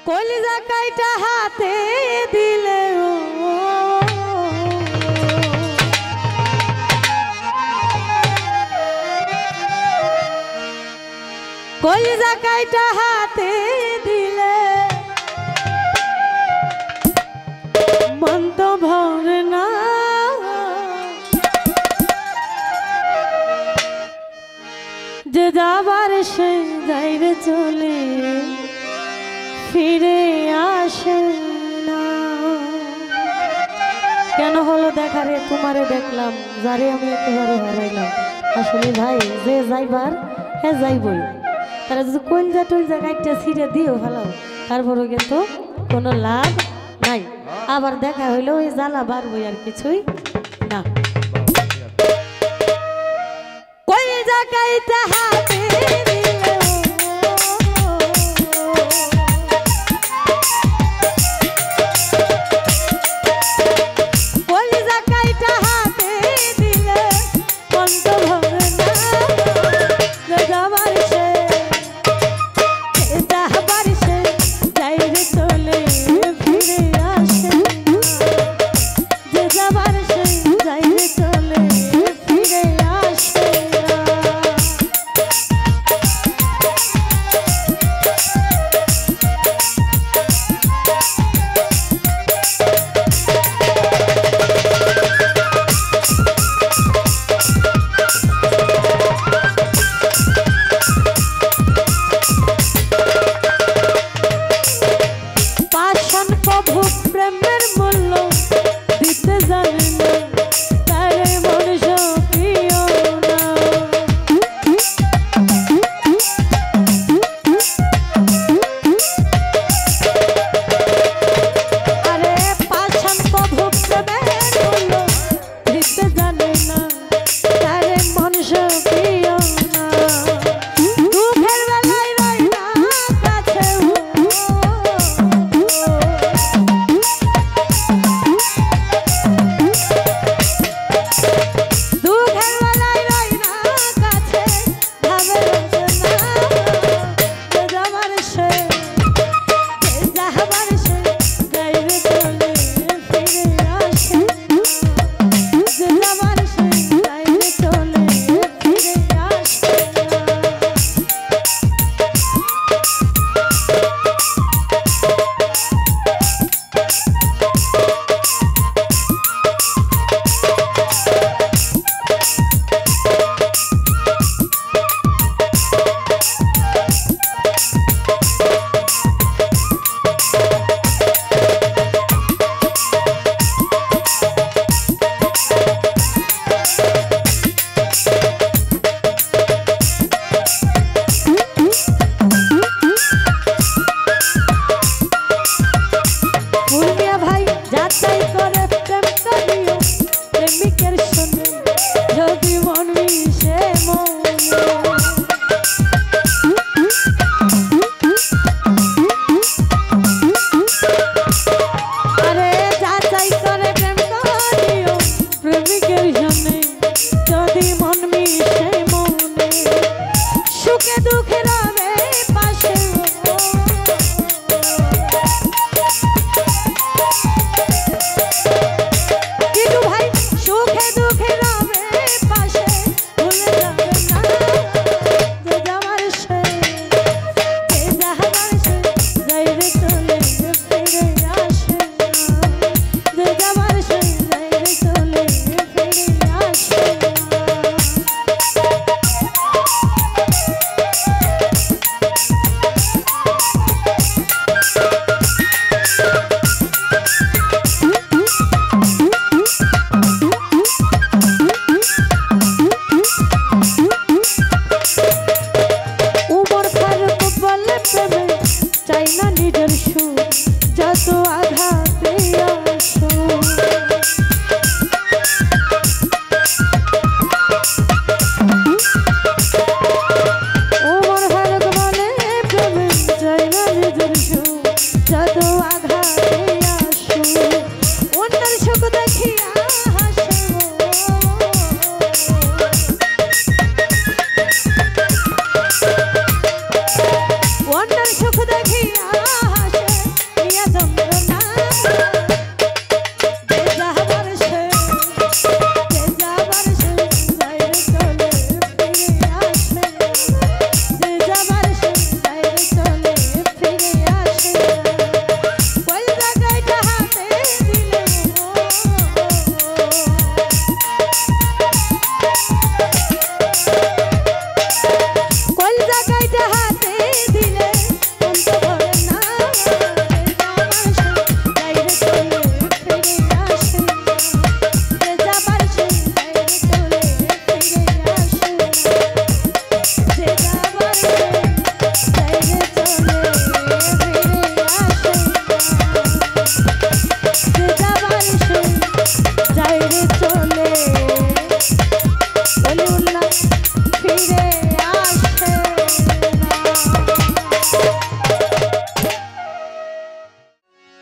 কলিজা কাইটা হাতে দিলে কলিজা কাইটা হাতে দিলে মন তো ভরে না যে যাবার সে যাইরে চলে ফিরে আসে না। কেন হলো দেখা রে তোমারে দেখলাম যারে আমি একেবারে হারাইলাম। আসলে ভাই যে যাইবার হ্যাঁ যাইবই, তারা যদি কলজা টলজা গাইটা ছিঁড়ে দিও ভালো তারপরে কিন্তু কোনো লাভ নাই। আবার দেখা হইলো ওই জ্বালা বাড়বই আর কিছুই না। কলজা গাইটা হাতে প্রেমের মূল্য দিতে জানে না তারে মনুষ্য প্রিয় না। আরে পাষাণ প্রভু প্রেমের মূল্য দিতে জানে না তারে মনুষ্য প্রিয় না। দুঃখের বেলায় রয় না কাছে সুখ দেখিয়া হাসে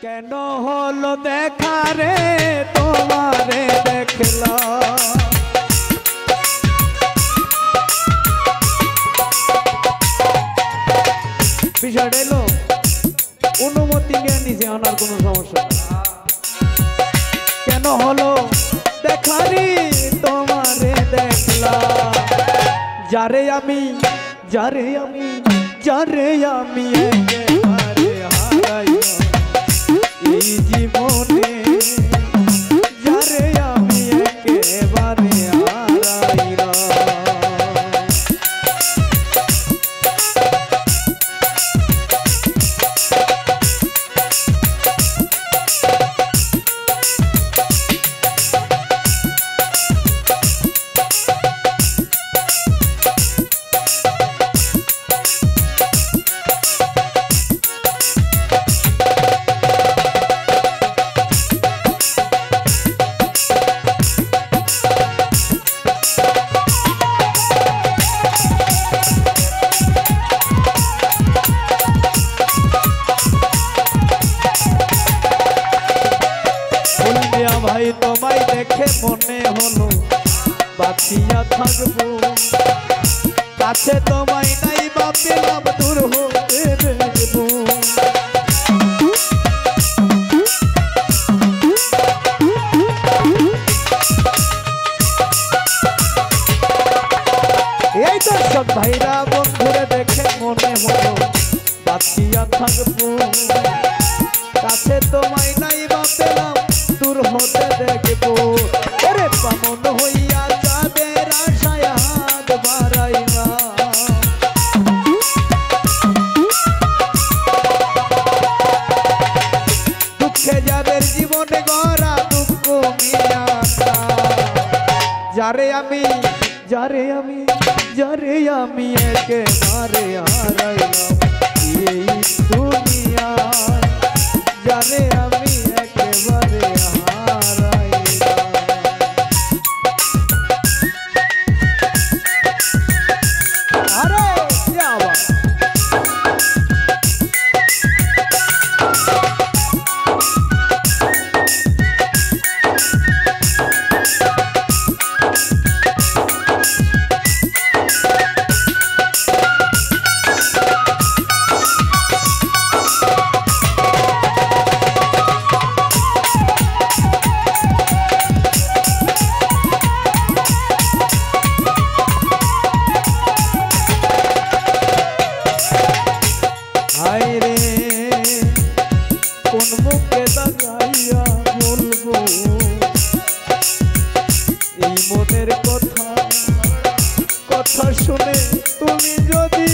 কেন হলো দেখা রে তোমারে দেখলাম, বিষয়টা এলো অনুমতি নিয়ে নিজে আনার কোনো সমস্যা নেই। কেন হলো দেখা রে তোমারে দেখলাম, যারে আমি যারে আমি যারে আমি একেবারে হারাইলাম এই জীবনে, যারে আমি একেবারে হারাইলাম। ভাই তোমায় দেখে মনে হলো বাঁচিয়া থাকবো, কাছে তোমায় নাই বা পেলাম দূর হতে দেখবো। এই দর্শক ভাইরা বন্ধুরে দেখে মনে হলো বাঁচিয়া থাকবো, কাছে তোমায় নাই বা পেলাম দূর হতে দেখবো। ওরে পামন হইয়া যাদের আশায় হাত বাড়াইবা, দুঃখে যাদের জীবনে গড়া দুঃখ মিয়া, যারে আমি যারে আমি যারে আমি একেবারে হারাইলাম এই দুনিয়ায়, যারে আমি একেবারে হারাইলাম। আরে যাবা মুখে দাঁড়াইয়া বলবো এই মনের কথা, কথা শুনে তুমি যদি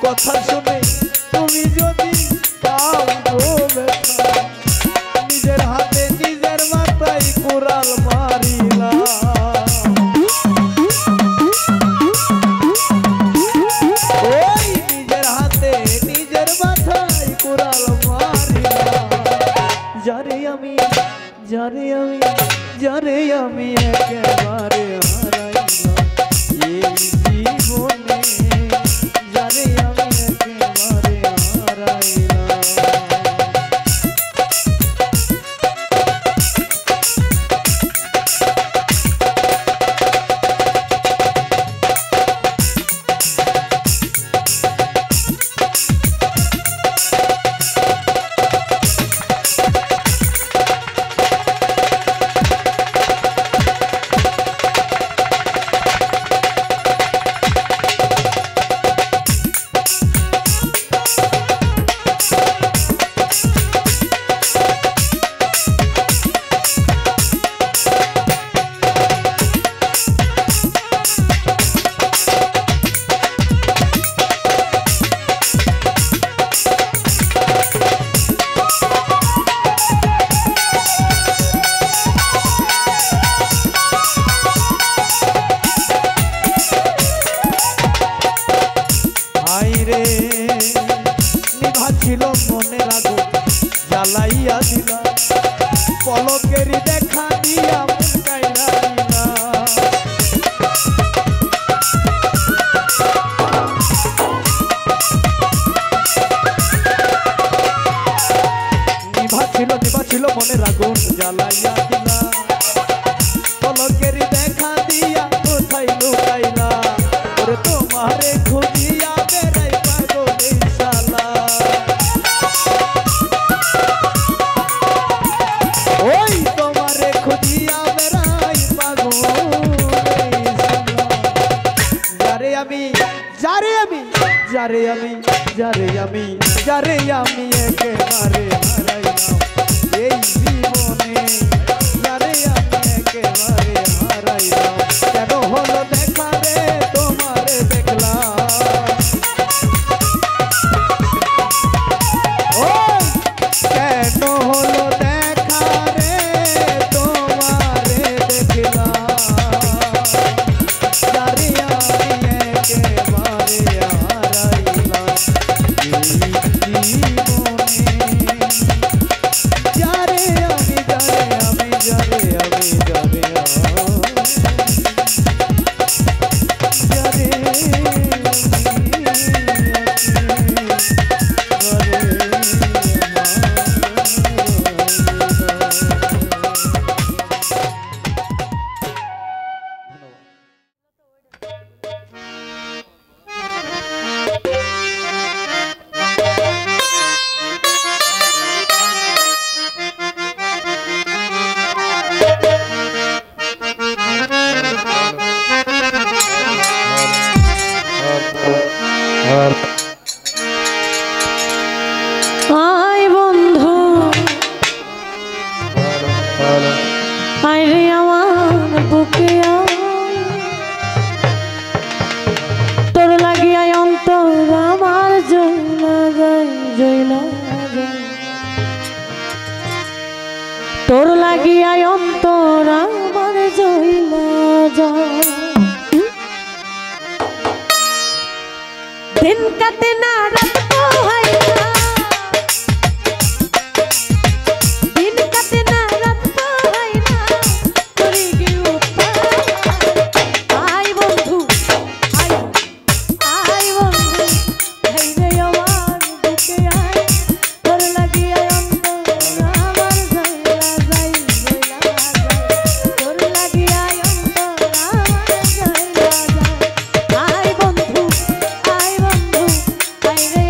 কথা শুনে তুমি যদি পাও ব্যথা, নিজের হাতে নিজের মাথায় কুড়াল মারিলা, ওই নিজের হাতে নিজের মাথায় কুড়াল মারিলা, যারে আমি যারে আমি যারে আমি একেবারে হারাইলাম এই জীবনে, যারে আমি একেবারে হারাইলাম। পলকেরই দেখা দিয়া মন কাইরা দিলা নিভা ছিল মনের আগুন জ্বালাইয়া দিলা পলকেরই দেখা দিয়া কোথায় লুকাইলা ওরে তোমারে খুঁজিয়া বেড়াই পাগল এই শালা ওই তোমারে খুঁজিয়া বেড়াই পাগল এই শালা যারে আমি একেবারে হারাইলাম এই জীবনে যারে আমি একেবারে হারাইলাম কেন হলো দেখা রে তোমারে দেখলাম ও কেন হলো দেখা রে তোমারে দেখলাম যারে আমি একেবারে হারাইলাম এই জীবনে যারে আমি আয় বন্ধু আয় রে আমার বুকে তোর লাগিয়া অন্তর আমার জইলা যায় তোর লাগিয়া অন্তর আমার জইলা যায় दिन काटे ना रात को है ना दिन काटे ना रात को है ना तोरी के ऊपर आई बंधु आई बंधु हे रे আমার বুকে আয় তোর লাগি আয় অন্তর আমার জইলা যায় তোর লাগি আয় অন্তর আমার জইলা যায় আই বন্ধু আই রে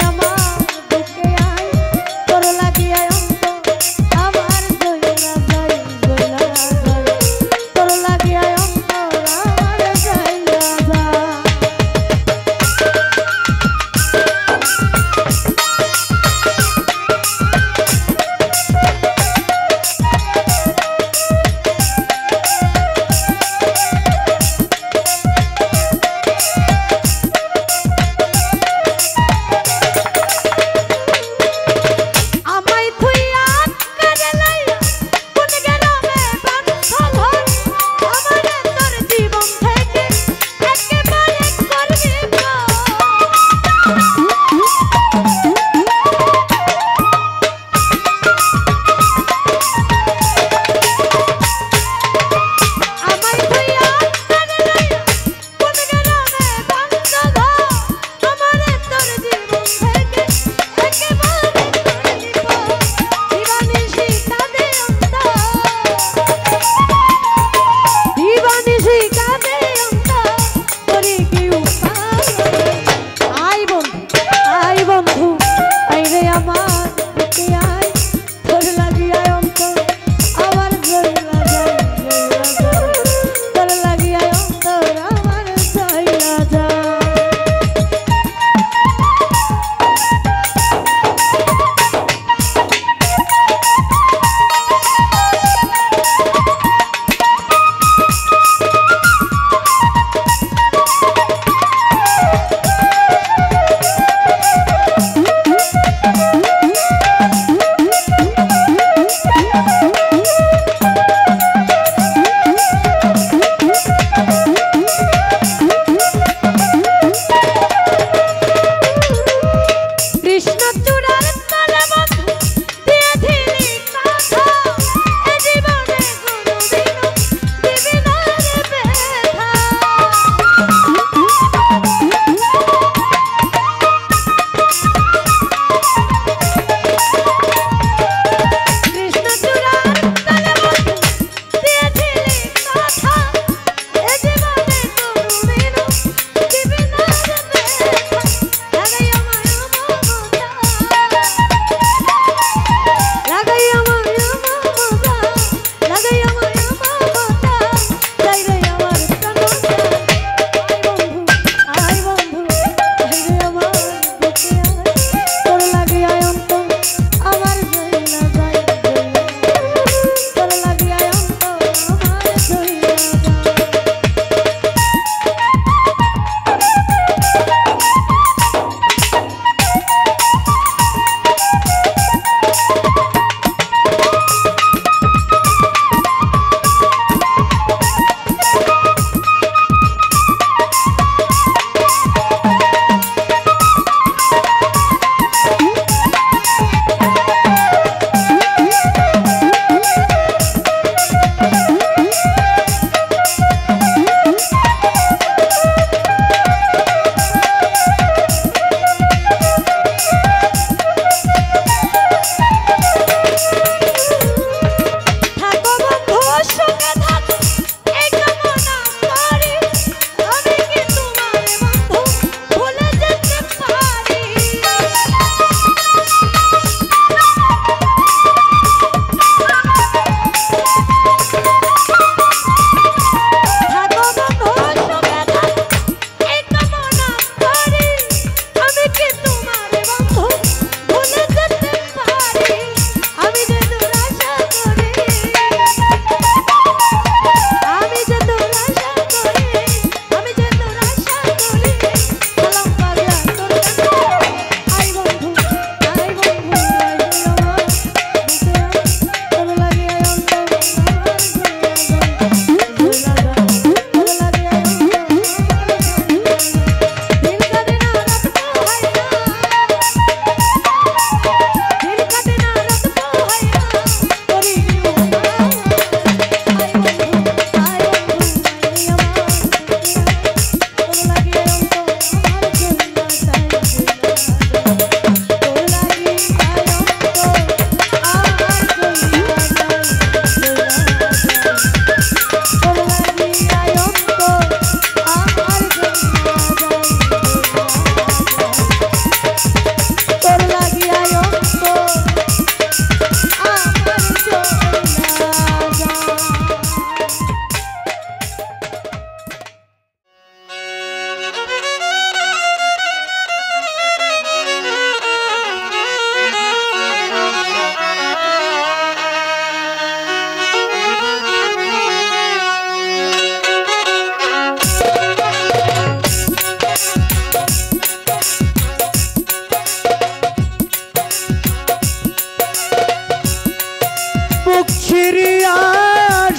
ছিড়িয়া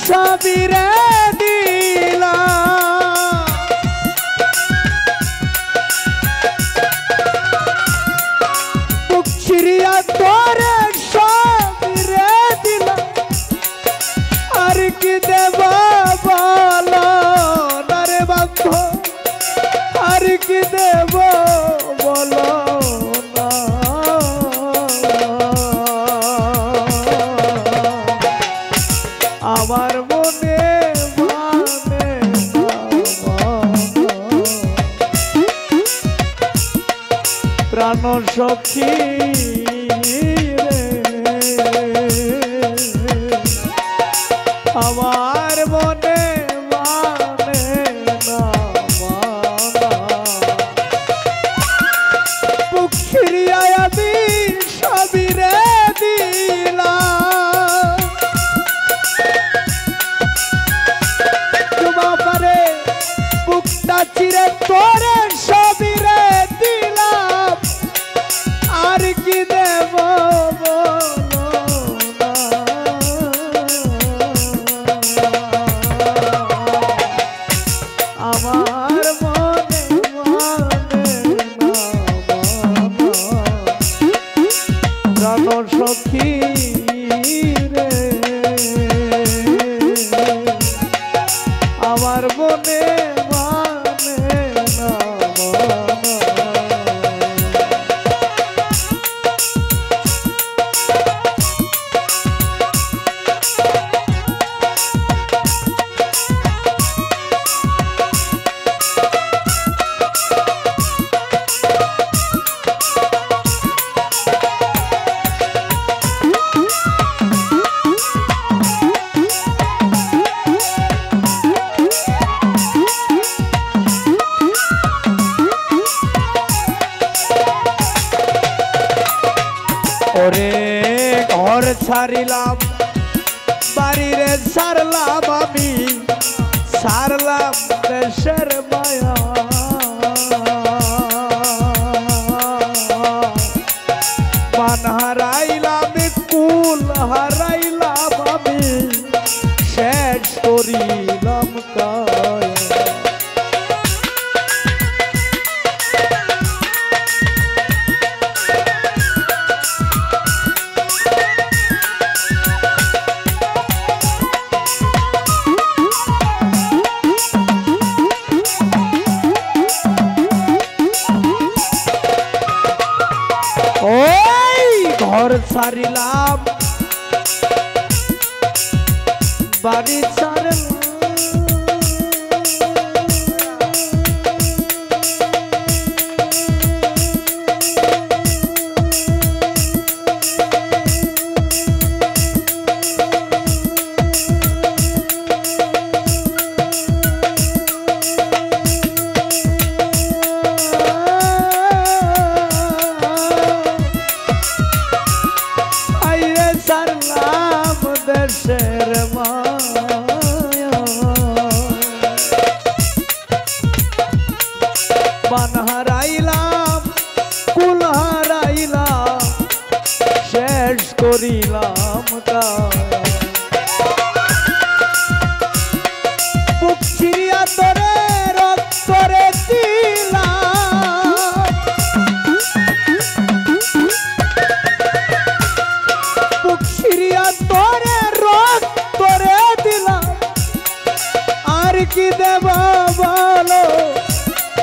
সবিরে দিলা বুক ছিড়িয়া তোরে সবিরে দিলা আর কি দেব বলো না রে বন্ধু আর কি দেব বলো না আমার মনে মানে প্রাণ সখী আমার মনে মানে না বুক ছিড়িয়া আমি সবিরে দিলাম তোমারে বুকটা চিরে তোরে সবিরে দিলাম আর কি দেব আমার মনে প্রাণ সখী রে আমার মনে মানে না ওরে ঘর ছাড়িলাম বাড়িরে ছাড়লাম আমি ছাড়লাম দেশের মায়া মান হারাইলাম কুল হারাইলাম আমি শেষ করিলাম কায়া ঘর ছাড়িলাম বাড়ি ছাড়লাম দেশের মায়া মান হারাইলাম কুল হারাইলাম শেষ করিলাম কায়া বুক ছিড়িয়া তোরে রক্তরে দিলাম বুক ছিড়িয়া তোরে করে দিলাম আর কি দেব বলো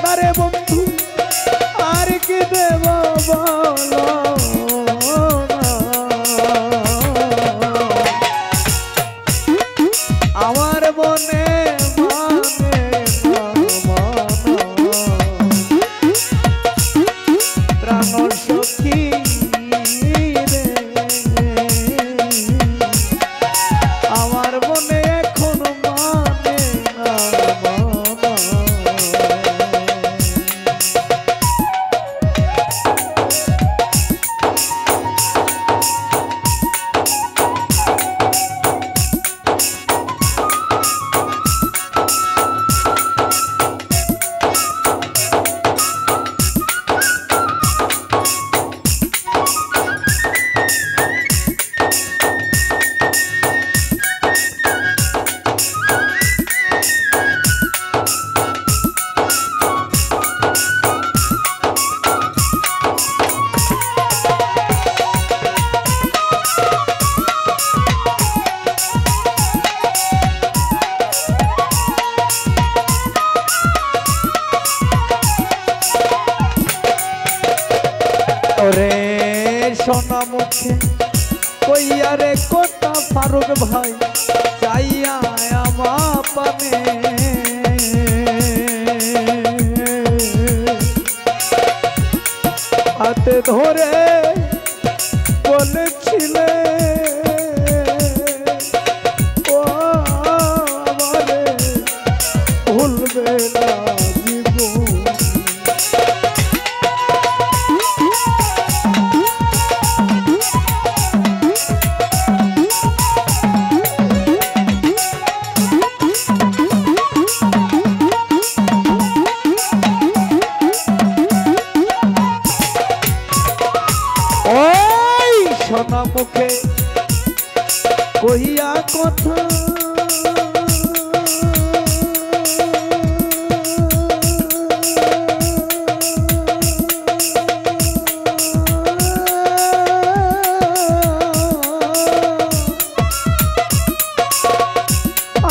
আরে বন্ধু আর কি দেব বলো আমার মনে মানে প্রাণ সখী আমার মনে এখন মানে না ভাই চাইয়া আমার পানে হাতে ধরে বলেছিলে ও আমারে ভুলবে না জীবন। সোনা মুখে কহিয়া কথা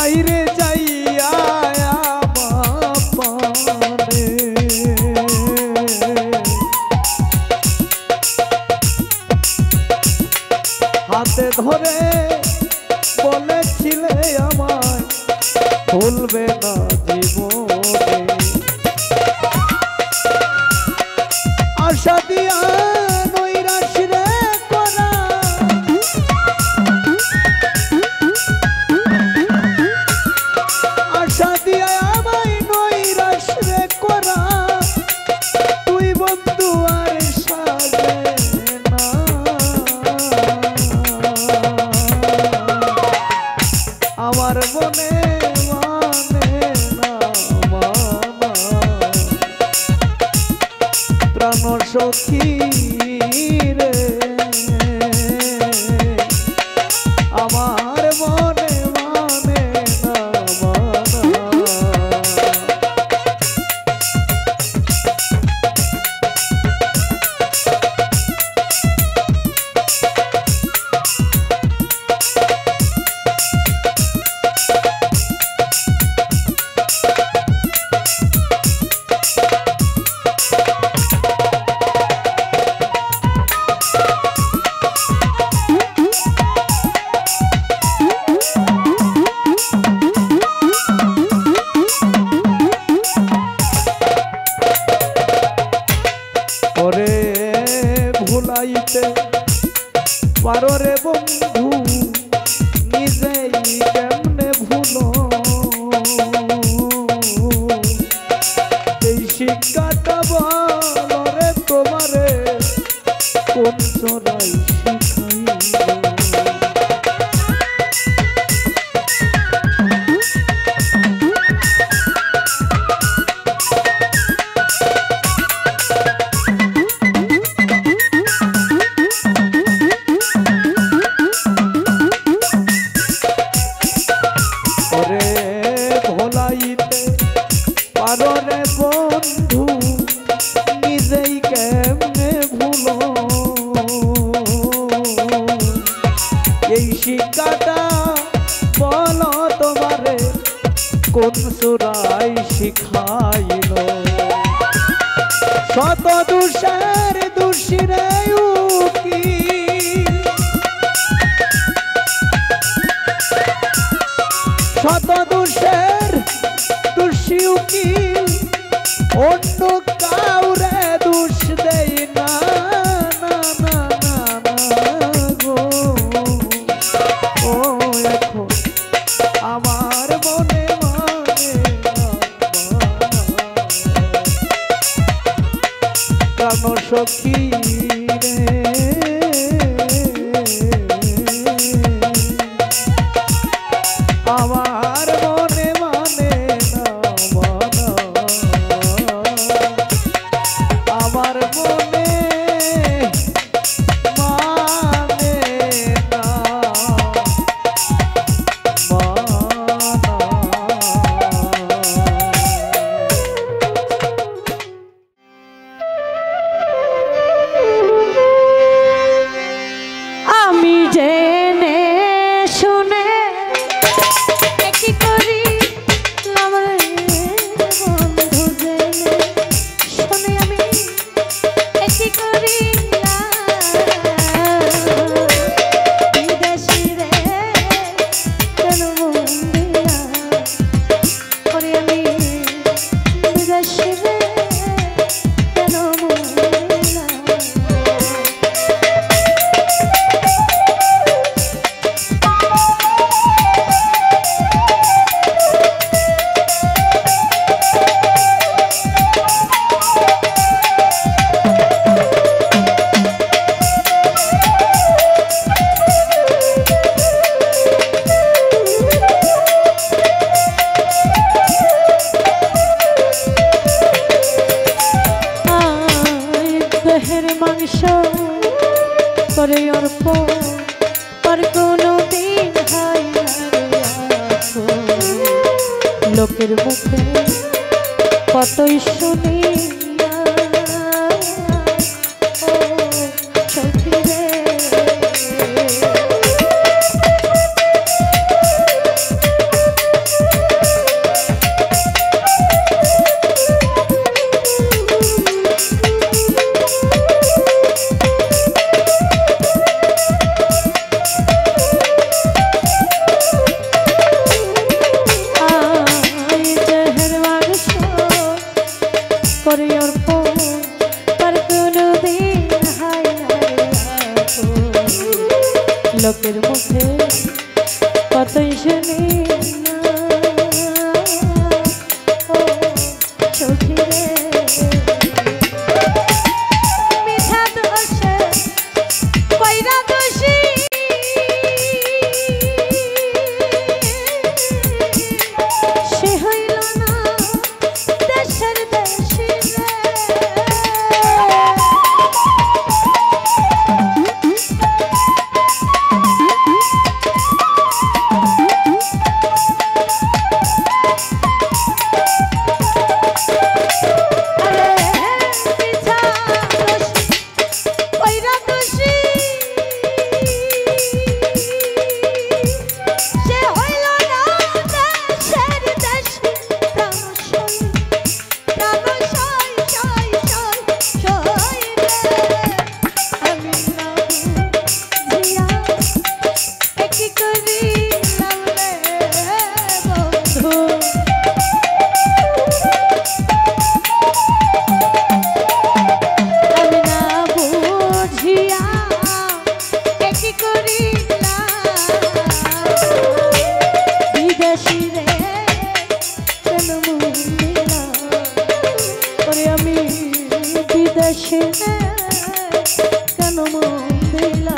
আইরে যাইয়া পানে হাতে ধরে বলেছিলে আমায় ভুলবে না জীবনে আশা দিয়া নৈরাশ রে করা আশা দিয়া আমায় নৈরাশ রে করা তুই বন্ধু আর সাজে না আমার মনে মানে না মানা প্রাণ সখী রে আমার মনে মানে না মানা ওরে ভুলাইতে পারো রে বন্ধু নিজেই কেমনে ভুলো এই শিক্ষাটা বলো রে তোমারে কোন চোরাই শিখাইল পারো রে বন্ধু নিজেই কেমনে ভুলো এই শিক্ষাটা বলো তোমারে কোন সুরাই শিখাইল শত দুষের দুষিরে শত দুষের দোষী উকিল অন্য কাউরে দোষ দেয় না না না না গো ও এখন আমার মনে মানে প্রাণ সখী রে আমার মনে মানে না মানা আমার মনে মানে না মানা আমি জেনে শুনে কি করি আমার বন্ধু জেনে শুনে আমি কি করি বিদেশি রে লোকের মুখে কতই শুনি না, ও সখী রে। লোকের মুখে কতই শুনি না, ও সখী রে। মিঠা দোষে কইরা দোষী সে হইল না দেশের দেশী রে। কেন মন দিলা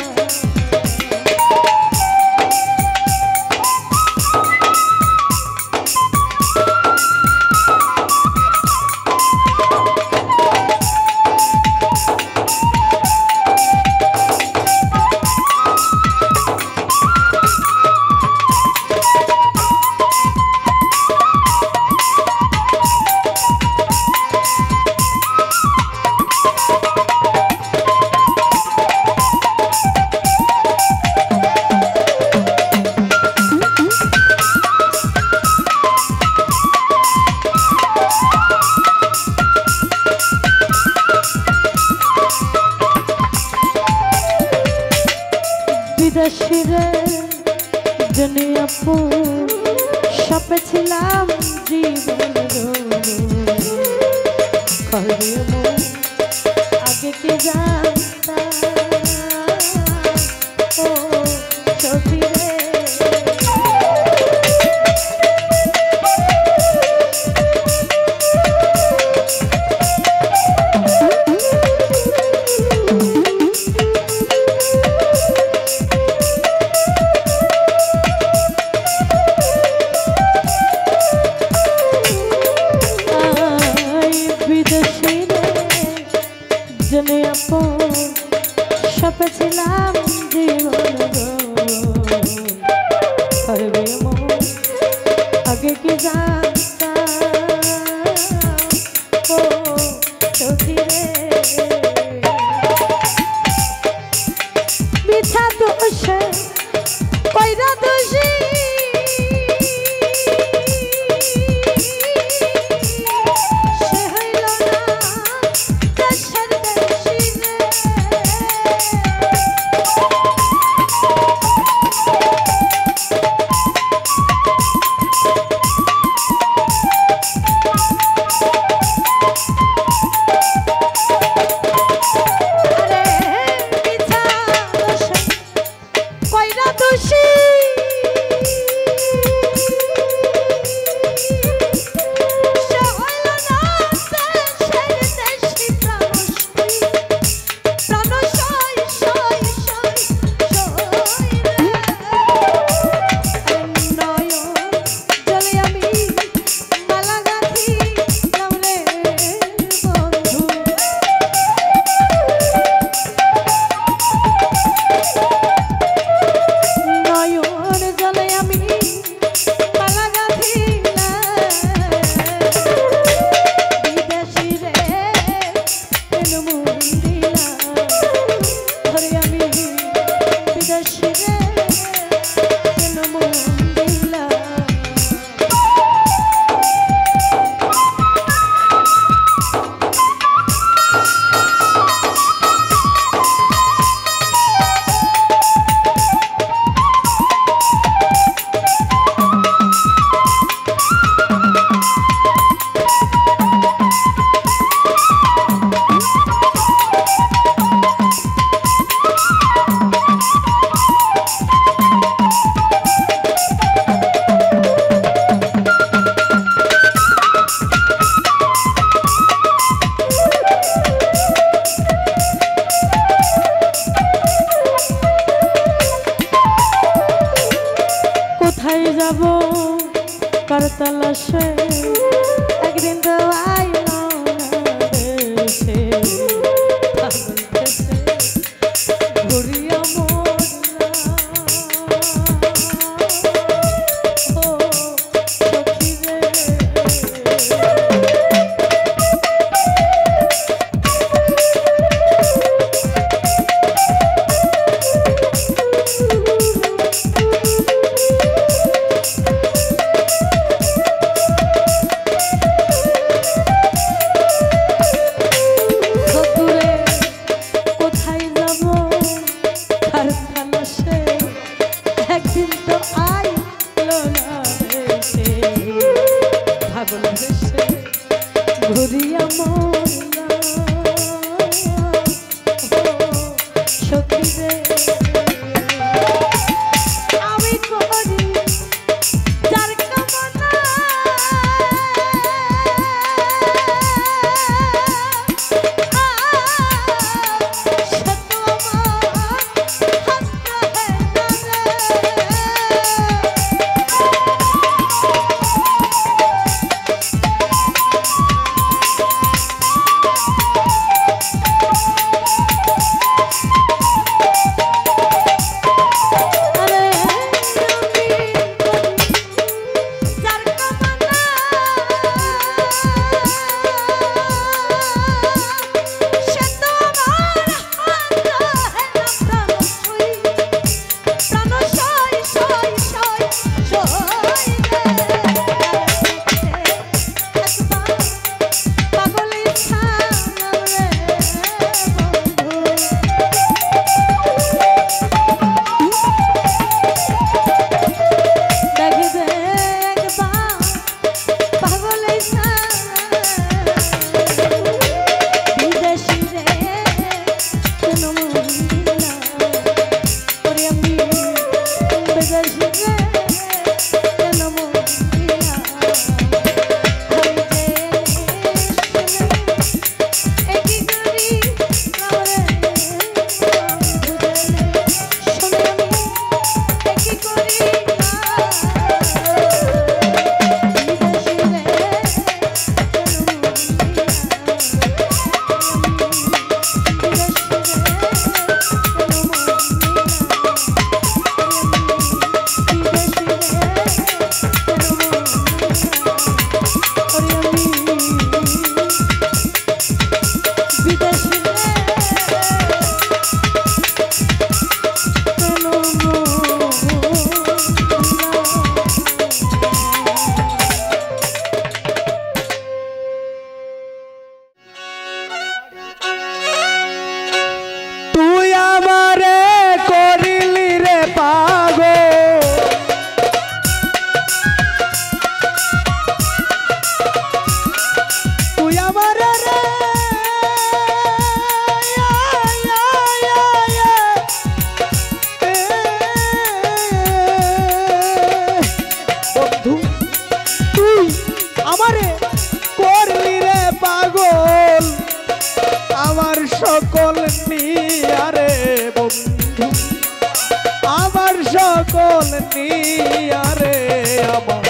বিদেশিরে জেনে আপু সাপে ছিলাম জীবন আগে কি জানতাম, ও সখী রে। বিদেশিরে জেনে আপন করতলসে একদিন তো আইলো না দেশে পাগল দেশে ঘুরিয়া মরলা ও সখী রে একদিন তো আইলো না দেশে পাগল দেশে ঘুরিয়া মরলা সখী রে আমি করি যার কামনা সকল নিয়ারে বন্ধু আমার সকল নিয়ারে আমার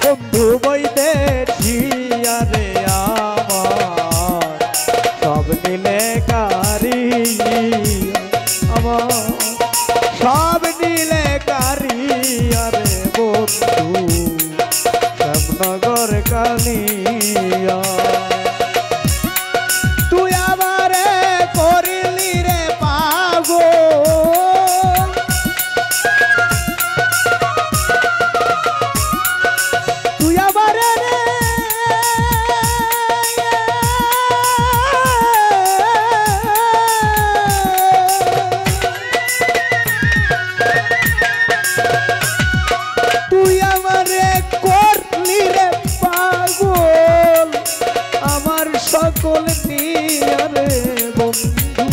বন্ধু বৈদেশিয়ারে আমার সব নিলে কারি আমার সব নিলে কারি আরে বন্ধু শ্যামনগর কালিয়া সকল নিয়ারে বন্ধু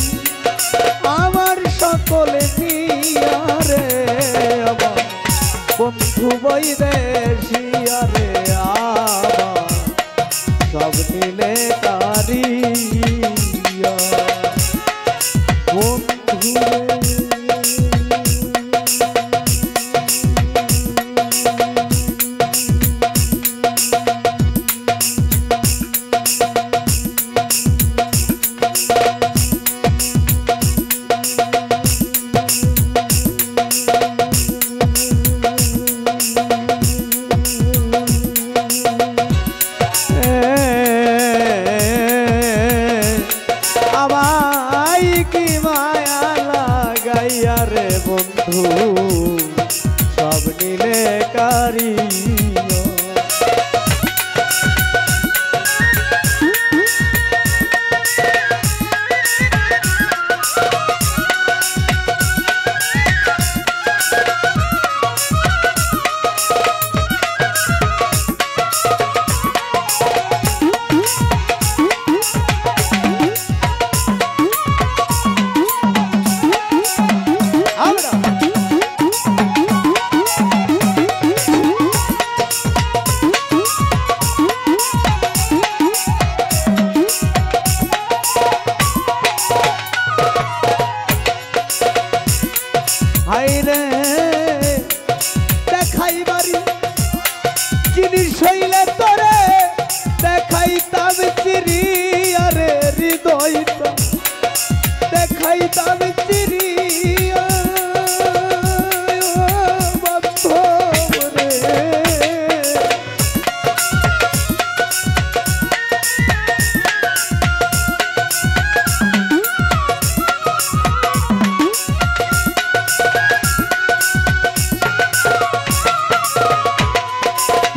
আমার সকল নিয়ারে আমার বন্ধু বৈদেশিয়ারে আমার সব নিলে কারিয়া বন্ধু হাইরে দেখাই বাড়ি জিনিস হইলে তোরে দেখাইতাম চিরি আরে হৃদয়টা দেখাইতাম চিরি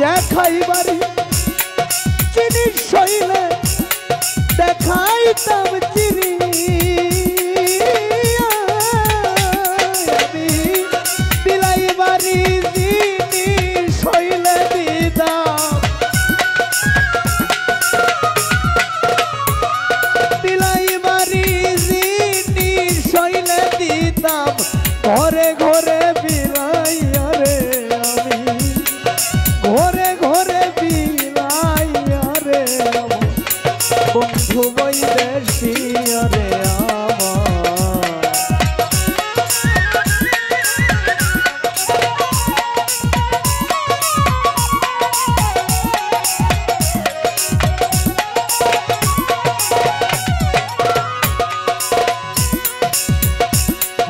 দেখাইবারি জিনিস হইলে দেখাইতাম চিরি আমি বিলাইবারি জিনিস হইলে দিতাম বিলাইবারি জিনিস হইলে দিতাম ঘরে ঘরে বিলাইয়া রে আমি ঘরে ঘরে বিলাইয়া রে বন্ধু বৈদেশিয়া রে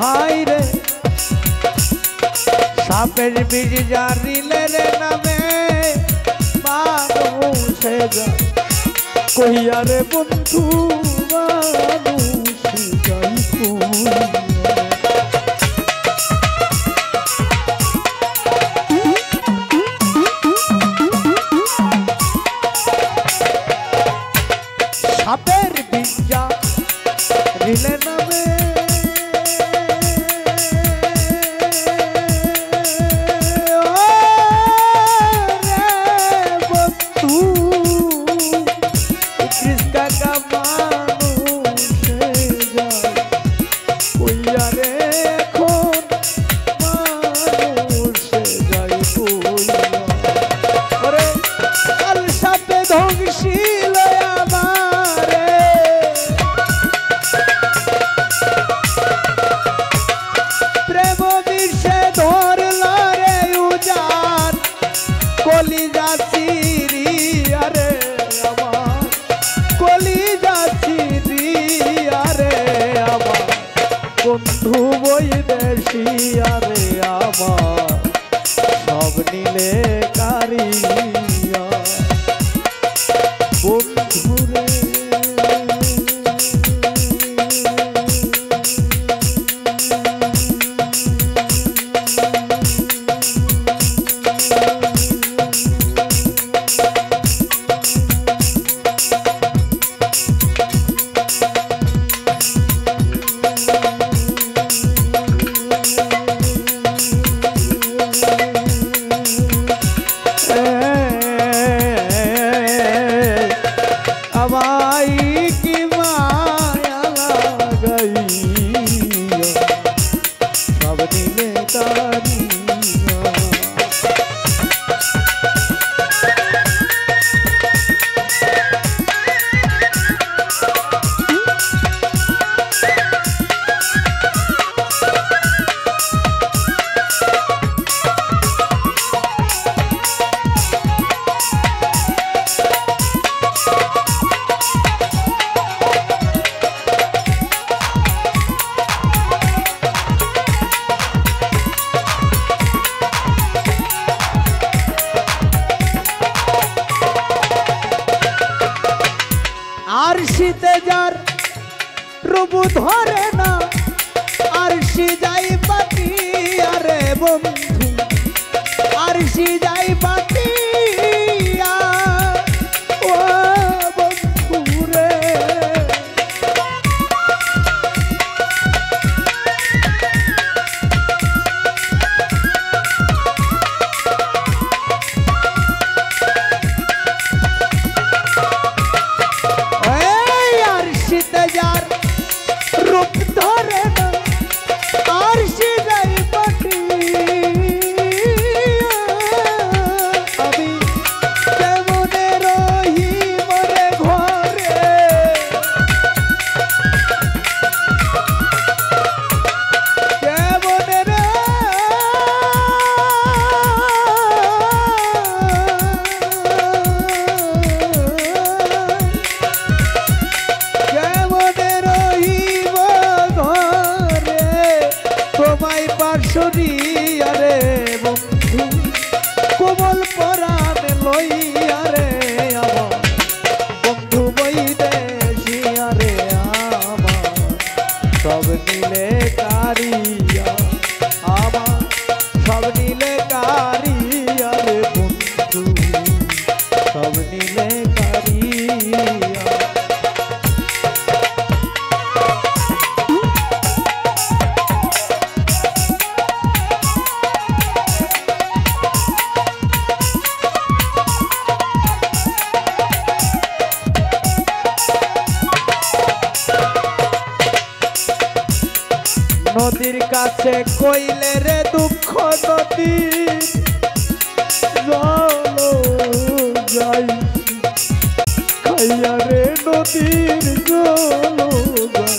হাই রে সাপের বীজ জারিলে রে নামে মানুষে যা কইয়া রে বন্ধু মানুষ যাই সাপের বীজ জারিলে নামে কলিজা চিরি আরে আমার কলিজা চিরি আরে আমার বন্ধু বৈদেশি আরে আমার সব নিলে কারিয়া বন্ধুরে আরশিতে যার রূপ ধরে না আরশি যাই পাতি আরে বন্ধু আরশি যাই পাতি লইয়া রে আমার বন্ধু বৈদেশিয়া রে আমার সব নীলে কারিয়া আমার সব নীলে কারিয়া রে বন্ধু সব নীলে কারিয়া নদীর কাছে কইলে রে দুঃখ নদী জল যাই খাইয়া রে নদীর জল যাই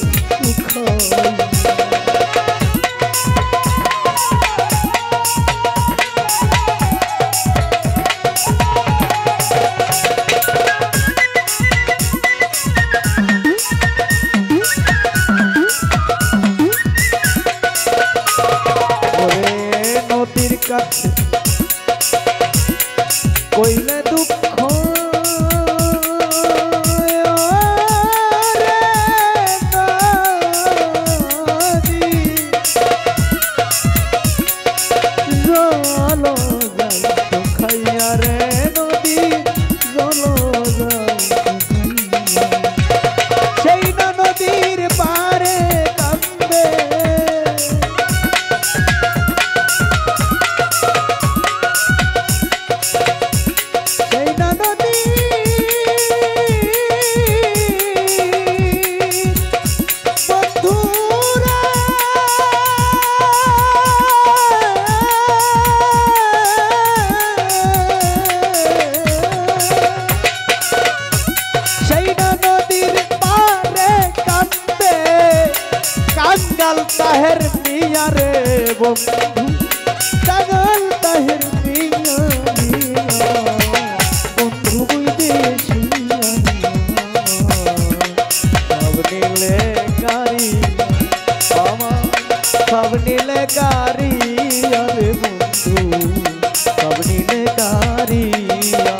কাছে কইলে দুঃখ খাইয়া রে নদী জল সেই না নদীর পারে কান্দে কাঙ্গাল তাহের মিয়া রে বন্ধু কাঙ্গাল তাহের মিয়া বন্ধু বিদেশিয়া সব নীলে কারি আমার সব নীলে কারিয়া রে বন্ধু সব নীলে কারিয়া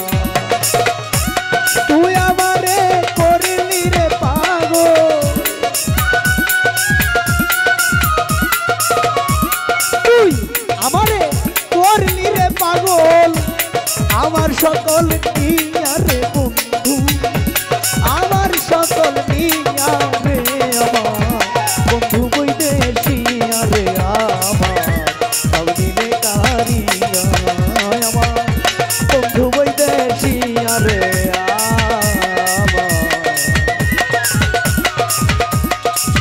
তুই আমারে করলি রে পাগল আমারে করলি রে পাগল আমার সকল নিয়া রে বন্ধু আমার সকল নিয়া রে আমার বন্ধু বৈদেশিয়া রে আমার সব নীলে কারিয়া আমার বন্ধু বৈদেশিয়া রে আমার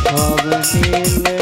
সব নীলে